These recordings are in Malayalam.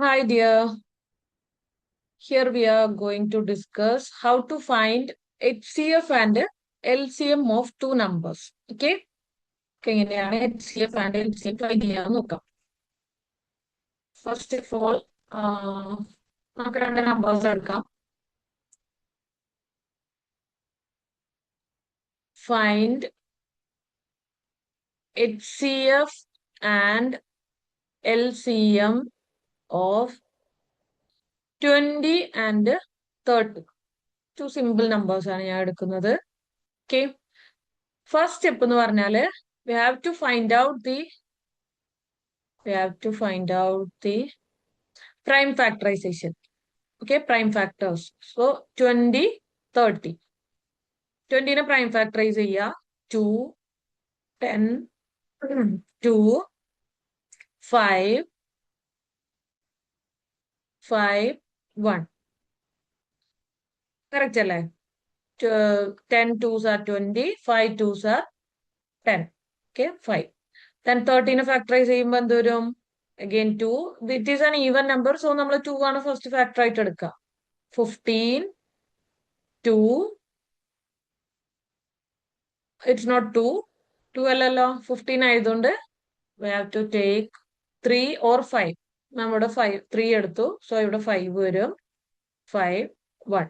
Hi dear, here we are going to discuss how to find HCF and LCM of two numbers. Okay? എങ്ങനെയാണ് HCF and LCM ഫൈൻഡ് ചെയ്യാൻ നോക്കാം. ഫസ്റ്റ് ഓഫ് ഓൾ നമുക്ക് രണ്ട് നമ്പേഴ്സ് എടുക്കാം. Find HCF and LCM of 20 and 30. Two simple numbers ആണ് ഞാൻ എടുക്കുന്നത്. ഓക്കെ, ഫസ്റ്റ് സ്റ്റെപ്പ് എന്ന് പറഞ്ഞാല് we have to find out the prime factorization. Okay, prime factors. So 20, 30. 20 നെ prime factorize ചെയ്യുക. 2, 10, 2, 5, 5, 1. Correct അല്ലേ? 10 2s are 20, 5 2s are 10. Okay, 5. Then 30 നെ factorize ചെയ്യുമ്പോൾ എന്ത് വരും? Again 2. It is an even number, so നമ്മൾ 2 ആണ് ഫസ്റ്റ് ഫാക്ടർ ആയിട്ട് എടുക്കുക. 15, 2. It's not 2. 2 അല്ലല്ലോ, 15 ആയതുകൊണ്ട് we have to take 3 or 5. നമ്മുടെ 3 എടുത്തു, സോ ഇവിടെ 5 വരും. 5, 1.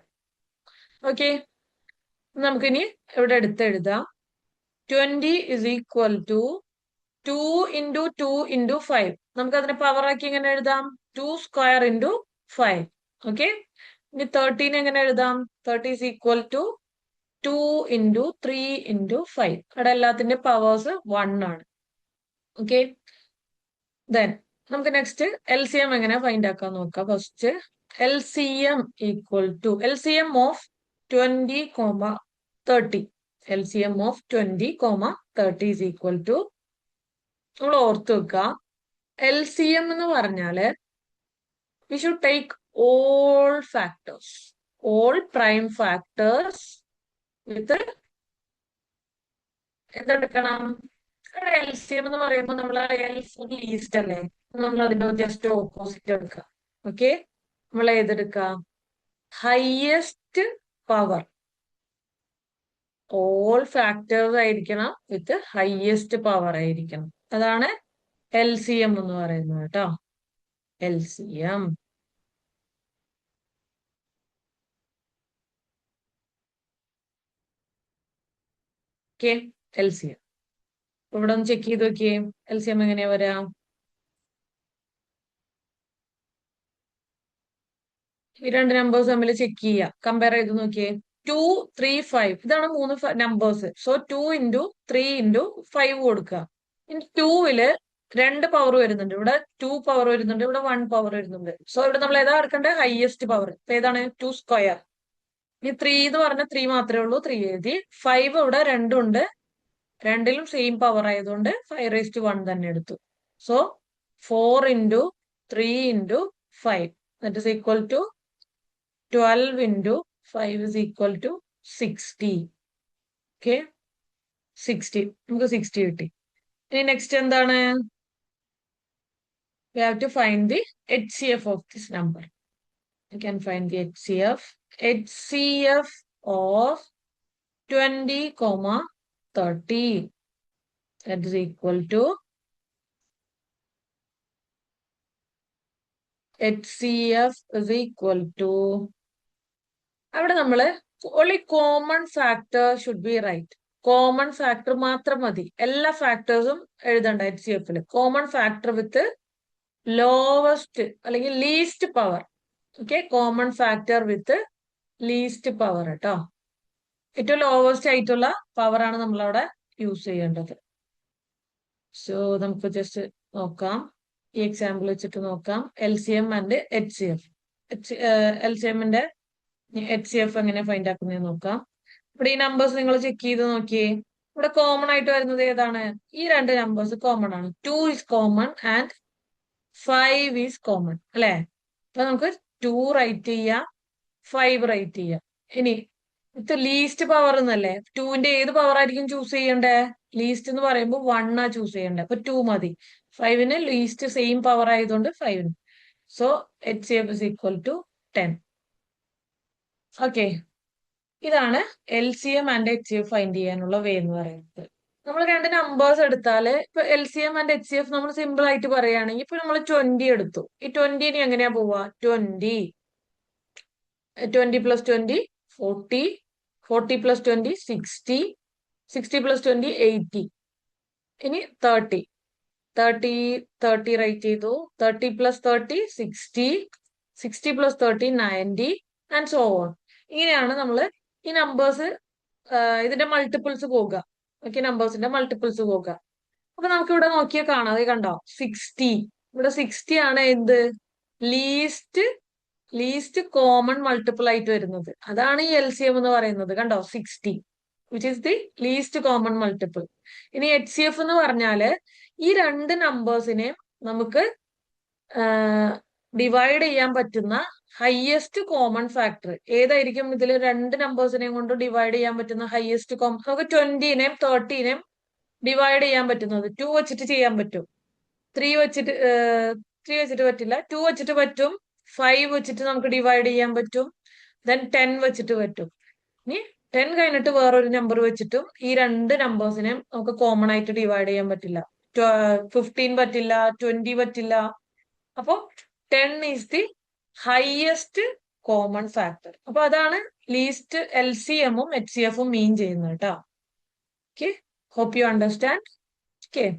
ഓക്കെ, നമുക്കിനി ഇവിടെ എഴുതാം. 20 is equal to 2 into 2 into 5. നമുക്ക് അതിനെ പവർ ആക്കി എങ്ങനെ എഴുതാം? 2 square into 5. ഓക്കെ, ഇനി 13 എങ്ങനെ എഴുതാം? 30 is equal to 2 into 3 into 5. അവിടെ എല്ലാത്തിന്റെ പവേഴ്സ് 1 ആണ്. ഓക്കെ, ദെൻ നമുക്ക് നെക്സ്റ്റ് LCM എങ്ങനെ ഫൈൻഡ് ആക്കാൻ നോക്കാം. First LCM equal to LCM of 20, 30. LCM of 20, 30 is equal to, നമ്മൾ ഓർത്ത് വെക്കുക, LCM എന്ന് പറഞ്ഞാല് we should take all factors, all prime factors with എന്തെടുക്കണം? LCM എന്ന് പറയുമ്പോൾ നമ്മൾ ലീസ്റ്റ് അല്ലേ, നമ്മൾ അതിന്റെ ജസ്റ്റ് ഓപ്പോസിറ്റ് എടുക്കുക. ഓക്കെ, നമ്മൾ ഏതെടുക്കുക? Highest power. ഓൾ ഫാക്ടേഴ്സ് ആയിരിക്കണം വിത്ത് ഹയസ്റ്റ് പവർ ആയിരിക്കണം. അതാണ് LCM എന്ന് പറയുന്നത് കേട്ടോ. LCM. ഓക്കെ, LCM ഇവിടെ ഒന്ന് ചെക്ക് ചെയ്ത് നോക്കിയേ. LCM എങ്ങനെയാ വരാം? ഈ രണ്ട് നമ്പേഴ്സ് തമ്മിൽ ചെക്ക് ചെയ്യുക, കമ്പയർ ചെയ്ത് നോക്കിയേ. 2, 3, 5 ഇതാണ് മൂന്ന് നമ്പേഴ്സ്. സോ 2 into 3 into 5 കൊടുക്കുക. ഇനി 2-ല് 2 പവർ വരുന്നുണ്ട്, ഇവിടെ 2 പവർ വരുന്നുണ്ട്, ഇവിടെ 1 പവർ വരുന്നുണ്ട്. സോ ഇവിടെ നമ്മൾ ഏതാ എടുക്കേണ്ടത്? Highest power. ഏതാണ്? 2 സ്ക്വയർ. ഇനി 3 എന്ന് പറഞ്ഞാൽ 3 മാത്രമേ ഉള്ളൂ, 3 എഴുതി. 5 ഇവിടെ രണ്ടുണ്ട്, രണ്ടിലും സെയിം പവർ ആയതുകൊണ്ട് 5^1 തന്നെ എടുത്തു. So 4 into 3 into 5 that is equal to 12 into 5 is equal to 60. Okay, 60. നമുക്ക് 60 കിട്ടി. ഇനി നെക്സ്റ്റ് എന്താണ്? We have to find the HCF of this number. You can find the HCF. HCF of 20, 30. That is equal to HCF is equal to, അവിടെ നമ്മള് only common factor should be right. Common factor മാത്രം മതി, എല്ലാ ഫാക്ടേഴ്സും എഴുതണ്ട HCF-ല്. കോമൺ ഫാക്ടർ വിത്ത് ലോവസ്റ്റ് അല്ലെങ്കിൽ least power. Okay, common factor വിത്ത് ലീസ്റ്റ് പവർ കേട്ടോ. ഏറ്റവും ലോവസ്റ്റ് ആയിട്ടുള്ള പവർ ആണ് നമ്മൾ അവിടെ യൂസ് ചെയ്യേണ്ടത്. സോ നമുക്ക് ജസ്റ്റ് നോക്കാം, ഈ എക്സാമ്പിൾ വെച്ചിട്ട് നോക്കാം. LCM and HCF. LCM-ന്റെ HCF എങ്ങനെ ഫൈൻഡ് ആക്കുന്നത് നോക്കാം. ഇവിടെ ഈ നമ്പേഴ്സ് നിങ്ങൾ ചെക്ക് ചെയ്ത് നോക്കിയേ. ഇവിടെ കോമൺ ആയിട്ട് വരുന്നത് ഏതാണ്? ഈ രണ്ട് നമ്പേഴ്സ് കോമൺ ആണ്. 2 is common and 5 is common അല്ലെ? അപ്പൊ നമുക്ക് 2 റൈറ്റ് ചെയ്യാം, 5 റൈറ്റ് ചെയ്യാം. ഇനി ഇത് ലീസ്റ്റ് പവർ എന്നല്ലേ, 2-ന്റെ ഏത് പവർ ആയിരിക്കും ചൂസ് ചെയ്യണ്ടേ? ലീസ്റ്റ് എന്ന് പറയുമ്പോൾ 1 ആ ചൂസ് ചെയ്യണ്ടേ, അപ്പൊ 2 മതി. 5-ന് ലീസ്റ്റ് സെയിം പവർ ആയതുകൊണ്ട് 5-ന്. So HCF is equal to 10. ഓക്കെ, ഇതാണ് LCM ആൻഡ് HCF ഫൈൻഡ് ചെയ്യാനുള്ള വേ എന്ന് പറയുന്നത്. നമ്മൾ രണ്ട് നമ്പേഴ്സ് എടുത്താല് ഇപ്പൊ LCM ആൻഡ് HCF നമ്മൾ സിമ്പിൾ ആയിട്ട് പറയുകയാണെങ്കിൽ ഇപ്പൊ നമ്മൾ 20 എടുത്തു. ഈ 20 എങ്ങനെയാ പോവാ? 20 പ്ലസ് 20 40, 40 പ്ലസ് 20 60, 60 പ്ലസ് 20 80. ഇനി 30 റൈറ്റ് ചെയ്തു. 30 plus 30 60, 60 plus 30 90 and so on. ഇങ്ങനെയാണ് നമ്മൾ ഈ നമ്പേഴ്സ് ഇതിന്റെ മൾട്ടിപ്പിൾസ് പോകുക. ഓക്കെ, നമ്പേഴ്സിന്റെ മൾട്ടിപ്പിൾസ് പോകുക. അപ്പൊ നമുക്ക് ഇവിടെ നോക്കിയാൽ കാണാം, അത് കണ്ടോ 60. ഇവിടെ 60 ആണ് എന്ത് ലീസ്റ്റ് കോമൺ മൾട്ടിപ്പിൾ ആയിട്ട് വരുന്നത്. അതാണ് ഈ LCM എന്ന് പറയുന്നത്. കണ്ടോ 60 which is the least common multiple. ഇനി HCF എന്ന് പറഞ്ഞാല് ഈ രണ്ട് നമ്പേഴ്സിനെയും നമുക്ക് ഡിവൈഡ് ചെയ്യാൻ പറ്റുന്ന ഹയസ്റ്റ് കോമൺ ഫാക്ടർ ഏതായിരിക്കും? ഇതിൽ രണ്ട് നമ്പേഴ്സിനെയും കൊണ്ട് ഡിവൈഡ് ചെയ്യാൻ പറ്റുന്ന ഹയസ്റ്റ് കോമൺ, നമുക്ക് 20നെയും 30നെയും ഡിവൈഡ് ചെയ്യാൻ പറ്റുന്നത് 2 വെച്ചിട്ട് ചെയ്യാൻ പറ്റും. 3 വെച്ചിട്ട് പറ്റില്ല. 2 വെച്ചിട്ട് പറ്റും. 5 വെച്ചിട്ട് നമുക്ക് ഡിവൈഡ് ചെയ്യാൻ പറ്റും. ദെൻ 10 വെച്ചിട്ട് പറ്റും. ഇനി 10 കഴിഞ്ഞിട്ട് വേറൊരു നമ്പർ വെച്ചിട്ടും ഈ രണ്ട് നമ്പേഴ്സിനെയും നമുക്ക് കോമൺ ആയിട്ട് ഡിവൈഡ് ചെയ്യാൻ പറ്റില്ല. 15 പറ്റില്ല, 20 പറ്റില്ല. അപ്പൊ 10 is the highest common factor. അപ്പൊ അതാണ് ലീസ്റ്റ് LCM ഉം HCF ഉം മീൻ ചെയ്യുന്നത് കേട്ടോ. Okay, hope you understand. Okay.